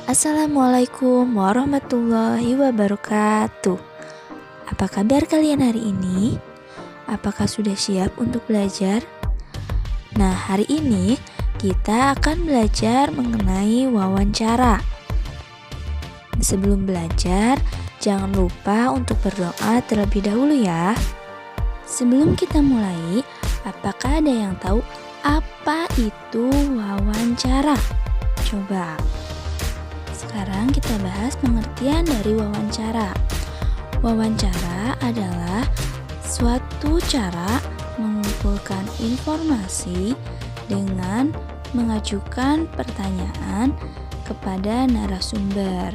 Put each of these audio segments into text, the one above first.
Assalamualaikum warahmatullahi wabarakatuh. Apa kabar kalian hari ini? Apakah sudah siap untuk belajar? Nah, hari ini kita akan belajar mengenai wawancara. Sebelum belajar, jangan lupa untuk berdoa terlebih dahulu ya. Sebelum kita mulai, apakah ada yang tahu apa itu wawancara? Coba. Sekarang kita bahas pengertian dari wawancara. Wawancara adalah suatu cara mengumpulkan informasi dengan mengajukan pertanyaan kepada narasumber.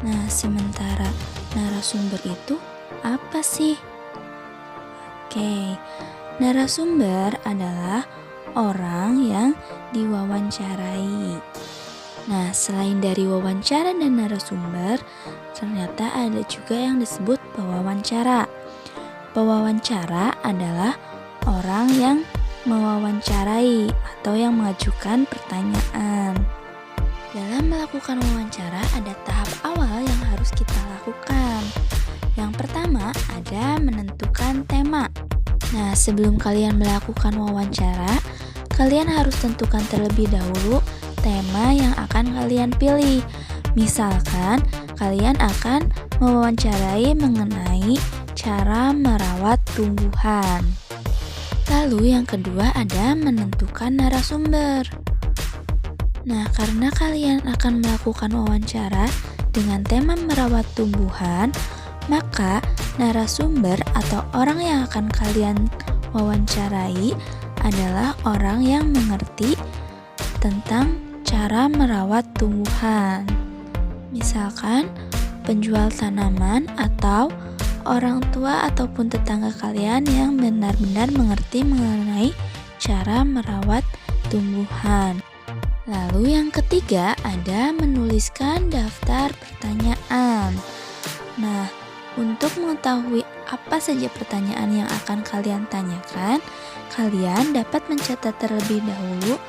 Nah, sementara narasumber itu apa sih? Oke, narasumber adalah orang yang diwawancarai. Nah, selain dari wawancara dan narasumber, ternyata ada juga yang disebut pewawancara. Pewawancara adalah orang yang mewawancarai atau yang mengajukan pertanyaan. Dalam melakukan wawancara ada tahap awal yang harus kita lakukan. Yang pertama ada menentukan tema. Nah, sebelum kalian melakukan wawancara, kalian harus tentukan terlebih dahulu tema yang akan kalian pilih. Misalkan, kalian akan mewawancarai mengenai cara merawat tumbuhan. Lalu yang kedua ada menentukan narasumber. Nah, karena kalian akan melakukan wawancara dengan tema merawat tumbuhan, maka narasumber atau orang yang akan kalian wawancarai adalah orang yang mengerti tentang cara merawat tumbuhan. Misalkan penjual tanaman atau orang tua ataupun tetangga kalian yang benar-benar mengerti mengenai cara merawat tumbuhan. Lalu yang ketiga ada menuliskan daftar pertanyaan. Nah, untuk mengetahui apa saja pertanyaan yang akan kalian tanyakan, kalian dapat mencatat terlebih dahulu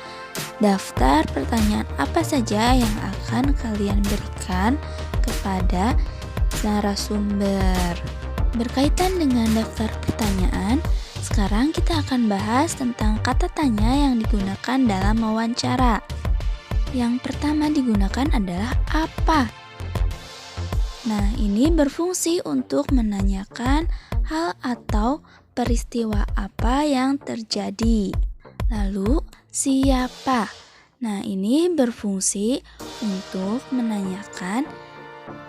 daftar pertanyaan apa saja yang akan kalian berikan kepada narasumber. Berkaitan dengan daftar pertanyaan, sekarang kita akan bahas tentang kata tanya yang digunakan dalam wawancara. Yang pertama digunakan adalah apa. Nah, ini berfungsi untuk menanyakan hal atau peristiwa apa yang terjadi. Lalu, siapa? Nah, ini berfungsi untuk menanyakan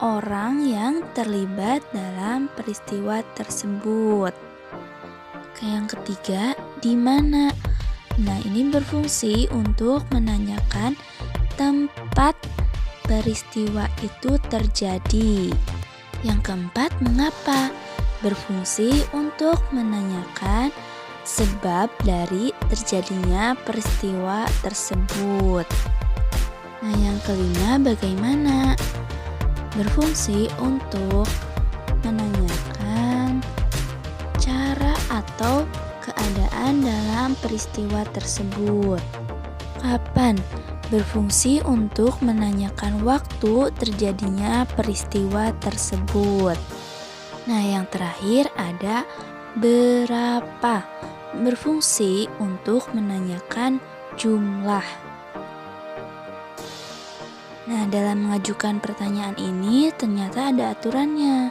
orang yang terlibat dalam peristiwa tersebut. Yang ketiga, di mana? Nah, ini berfungsi untuk menanyakan tempat peristiwa itu terjadi. Yang keempat, mengapa? Berfungsi untuk menanyakan sebab dari terjadinya peristiwa tersebut. Nah, yang kelima, bagaimana? Berfungsi untuk menanyakan cara atau keadaan dalam peristiwa tersebut. Kapan? Berfungsi untuk menanyakan waktu terjadinya peristiwa tersebut. Nah, yang terakhir ada berapa. Berfungsi untuk menanyakan jumlah. Nah, dalam mengajukan pertanyaan ini ternyata ada aturannya.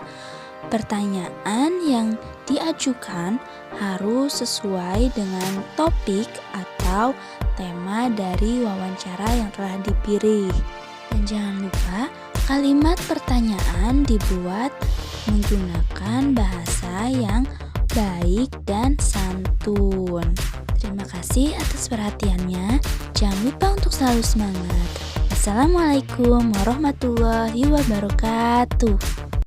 Pertanyaan yang diajukan harus sesuai dengan topik atau tema dari wawancara yang telah dipilih. Dan jangan lupa, kalimat pertanyaan dibuat menggunakan bahasa yang baik dan santun. Terima kasih atas perhatiannya. Jangan lupa untuk selalu semangat. Assalamualaikum warahmatullahi wabarakatuh.